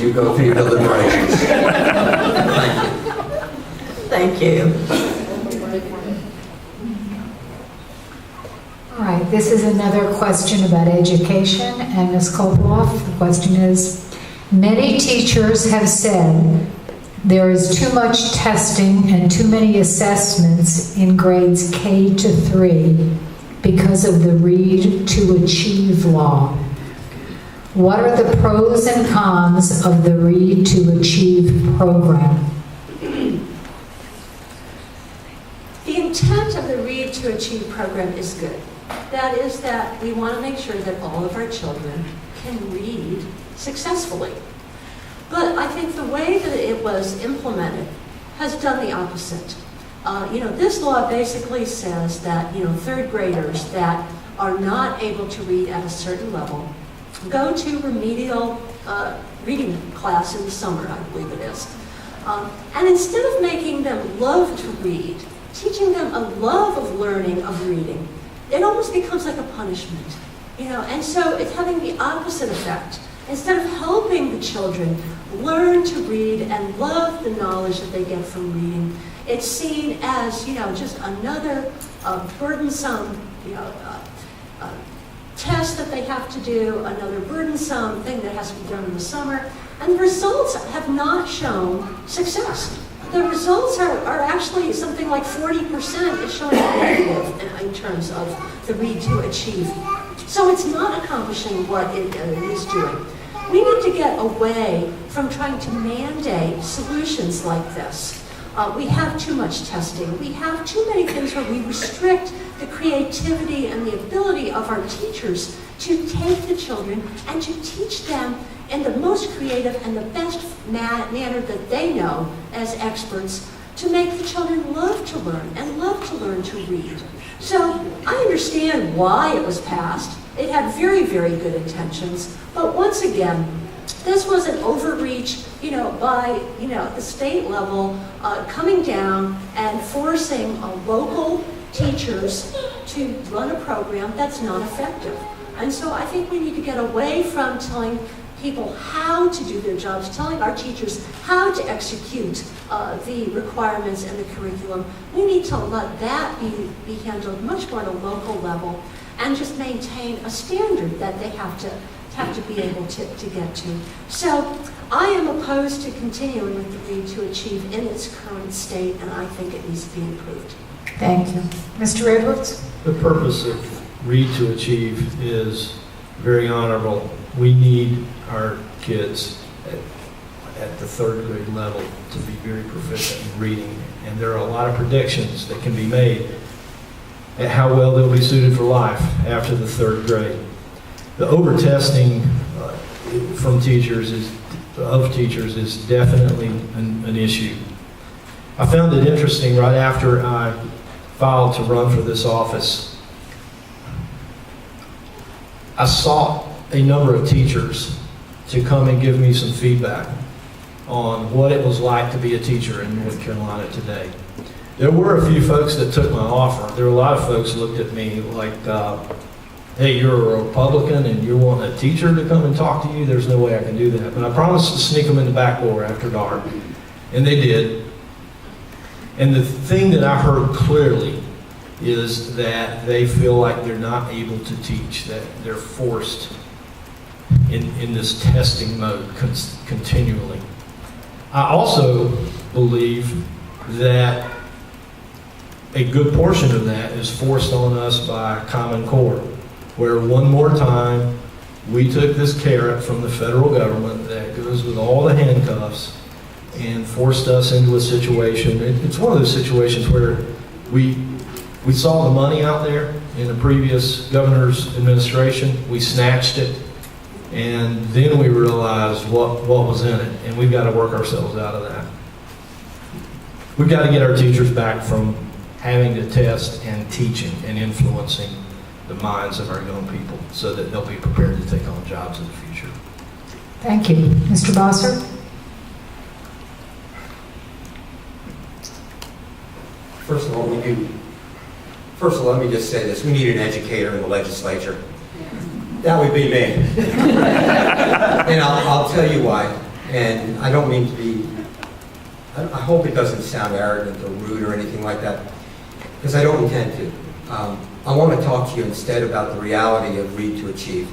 you go through your deliberations. Thank you. All right, this is another question about education, and Ms. Koploff, the question is, many teachers have said there is too much testing and too many assessments in grades K to 3 because of the Read to Achieve law. What are the pros and cons of the Read to Achieve program? The intent of the Read to Achieve program is good. That is that we want to make sure that all of our children can read successfully. But I think the way that it was implemented has done the opposite. This law basically says that, third graders that are not able to read at a certain level go to remedial reading class in the summer, I believe it is. And instead of making them love to read, teaching them a love of learning, of reading, it almost becomes like a punishment, and so it's having the opposite effect. Instead of helping the children learn to read and love the knowledge that they get from reading, it's seen as, just another burdensome, test that they have to do, another burdensome thing that has to be done in the summer, and the results have not shown success. The results are actually something like 40% is showing negative in terms of the Read to Achieve. So it's not accomplishing what it is doing. We need to get away from trying to mandate solutions like this. We have too much testing. We have too many things where we restrict the creativity and the ability of our teachers to take the children and to teach them in the most creative and the best manner that they know as experts, to make the children love to learn and love to learn to read. So I understand why it was passed. It had very, very good intentions, but once again, this was an overreach, by, the state level, coming down and forcing local teachers to run a program that's not effective. And so I think we need to get away from telling people how to do their jobs, telling our teachers how to execute the requirements and the curriculum. We need to let that be handled much more at a local level and just maintain a standard that they have to be able to get to. So I am opposed to continuing with the Read to Achieve in its current state, and I think it needs to be improved. Thank you. Mr. Edwards? The purpose of Read to Achieve is very honorable. We need our kids at the third grade level to be very proficient in reading, and there are a lot of predictions that can be made at how well they'll be suited for life after the third grade. The over-testing from teachers is definitely an issue. I found it interesting right after I filed to run for this office. I sought a number of teachers to come and give me some feedback on what it was like to be a teacher in North Carolina today. There were a few folks that took my offer. There were a lot of folks who looked at me like, hey, you're a Republican and you want a teacher to come and talk to you? There's no way I can do that. But I promised to sneak them in the back door after dark. And they did. And the thing that I heard clearly is that they feel like they're not able to teach, that they're forced in this testing mode continually. I also believe that a good portion of that is forced on us by Common Core, where one more time we took this carrot from the federal government that goes with all the handcuffs and forced us into a situation. It's one of those situations where we saw the money out there in the previous governor's administration, we snatched it, and then we realized what was in it, and we've got to work ourselves out of that. We've got to get our teachers back from having to test and teaching and influencing the minds of our young people so that they'll be prepared to take on jobs in the future. Thank you. Mr. Bosser? First of all, let me just say this. We need an educator in the legislature. That would be me. And I'll tell you why. And I don't mean to be, I hope it doesn't sound arrogant or rude or anything like that, because I don't intend to. I want to talk to you instead about the reality of Read to Achieve.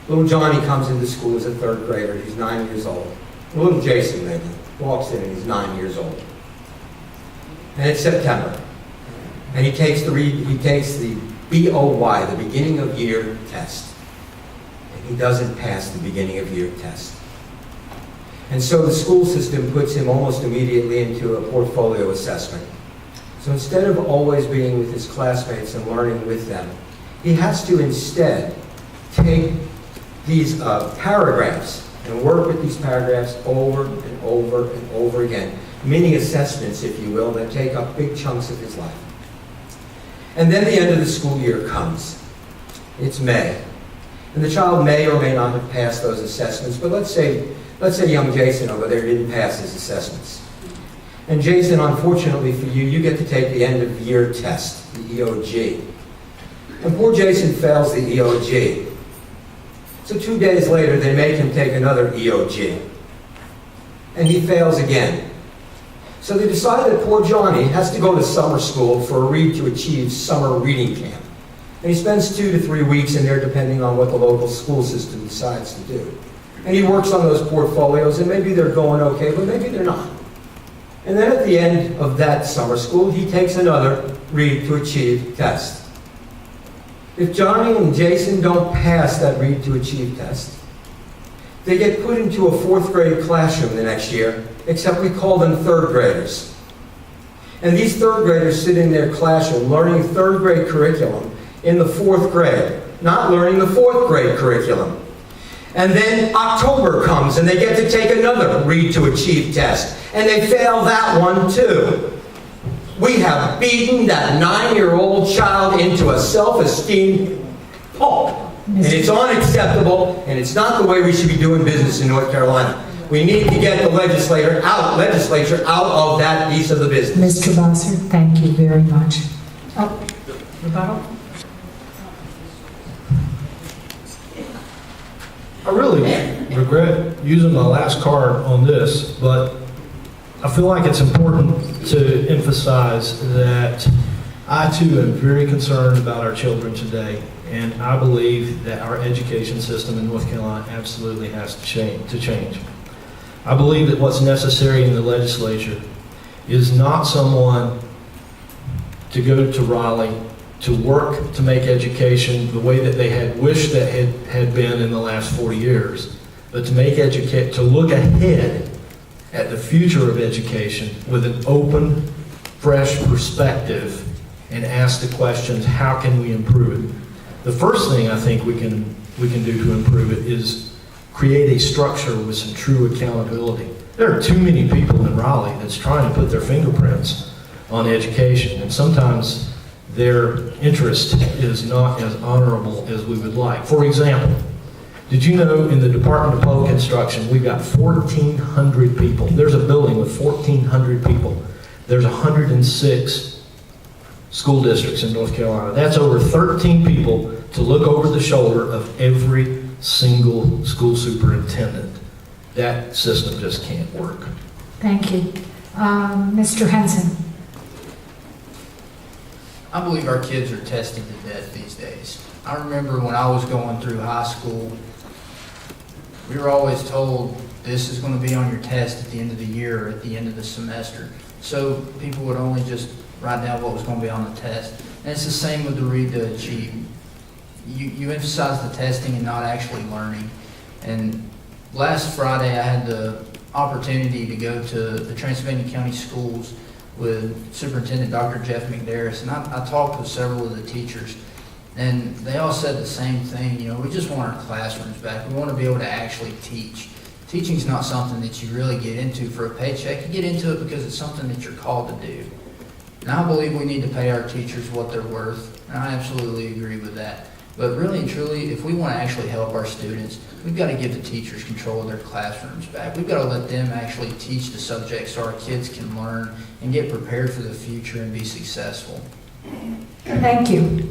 Little Johnny comes into school as a third grader. He's 9 years old. Little Jason, maybe, walks in and he's 9 years old. And it's September. And he takes the BOY, the beginning of year test. And he doesn't pass the beginning of year test. And so the school system puts him almost immediately into a portfolio assessment. So instead of always being with his classmates and learning with them, he has to instead take these paragraphs and work with these paragraphs over and over and over again. Mini assessments, if you will, that take up big chunks of his life. And then the end of the school year comes. It's May. And the child may or may not have passed those assessments, but let's say young Jason over there didn't pass his assessments. And Jason, unfortunately for you, you get to take the end of year test, the EOG. And poor Jason fails the EOG. So 2 days later, they make him take another EOG. And he fails again. So they decide that poor Johnny has to go to summer school for a Read to Achieve summer reading camp. And he spends 2 to 3 weeks in there, depending on what the local school system decides to do. And he works on those portfolios, and maybe they're going okay, but maybe they're not. And then at the end of that summer school, he takes another Read to Achieve test. If Johnny and Jason don't pass that Read to Achieve test, they get put into a 4th grade classroom the next year, except we call them 3rd graders. And these 3rd graders sit in their classroom learning 3rd grade curriculum in the 4th grade, not learning the 4th grade curriculum. And then October comes and they get to take another Read to Achieve test, and they fail that one too. We have beaten that 9-year-old child into a self-esteem pulp. And it's unacceptable, and it's not the way we should be doing business in North Carolina. We need to get the legislature out of that piece of the business. Mr. Bosser, thank you very much. Oh, rebuttal? I really regret using my last card on this, but I feel like it's important to emphasize that I too am very concerned about our children today, and I believe that our education system in North Carolina absolutely has to change. I believe that what's necessary in the legislature is not someone to go to Raleigh to work to make education the way that they had wished that had been in the last 40 years, but to look ahead at the future of education with an open, fresh perspective and ask the questions, how can we improve it? The first thing I think we can do to improve it is create a structure with some true accountability. There are too many people in Raleigh that's trying to put their fingerprints on education, and sometimes their interest is not as honorable as we would like. For example, did you know in the Department of Public Instruction, we've got 1,400 people. There's a building with 1,400 people. There's 106 school districts in North Carolina. That's over 13 people to look over the shoulder of every single school superintendent. That system just can't work. Thank you. Mr. Henson. I believe our kids are tested to death these days. I remember when I was going through high school, we were always told this is going to be on your test at the end of the year or at the end of the semester. So people would only just write down what was going to be on the test. And it's the same with the Read to Achieve. You emphasize the testing and not actually learning. And last Friday I had the opportunity to go to the Transylvania County Schools with Superintendent Dr. Jeff McDarris, and I talked with several of the teachers, and they all said the same thing. You know, we just want our classrooms back. We want to be able to actually teach. Teaching's not something that you really get into for a paycheck. You get into it because it's something that you're called to do. And I believe we need to pay our teachers what they're worth, and I absolutely agree with that. But really and truly, if we want to actually help our students, we've got to give the teachers control of their classrooms back. We've got to let them actually teach the subjects so our kids can learn and get prepared for the future and be successful. Thank you.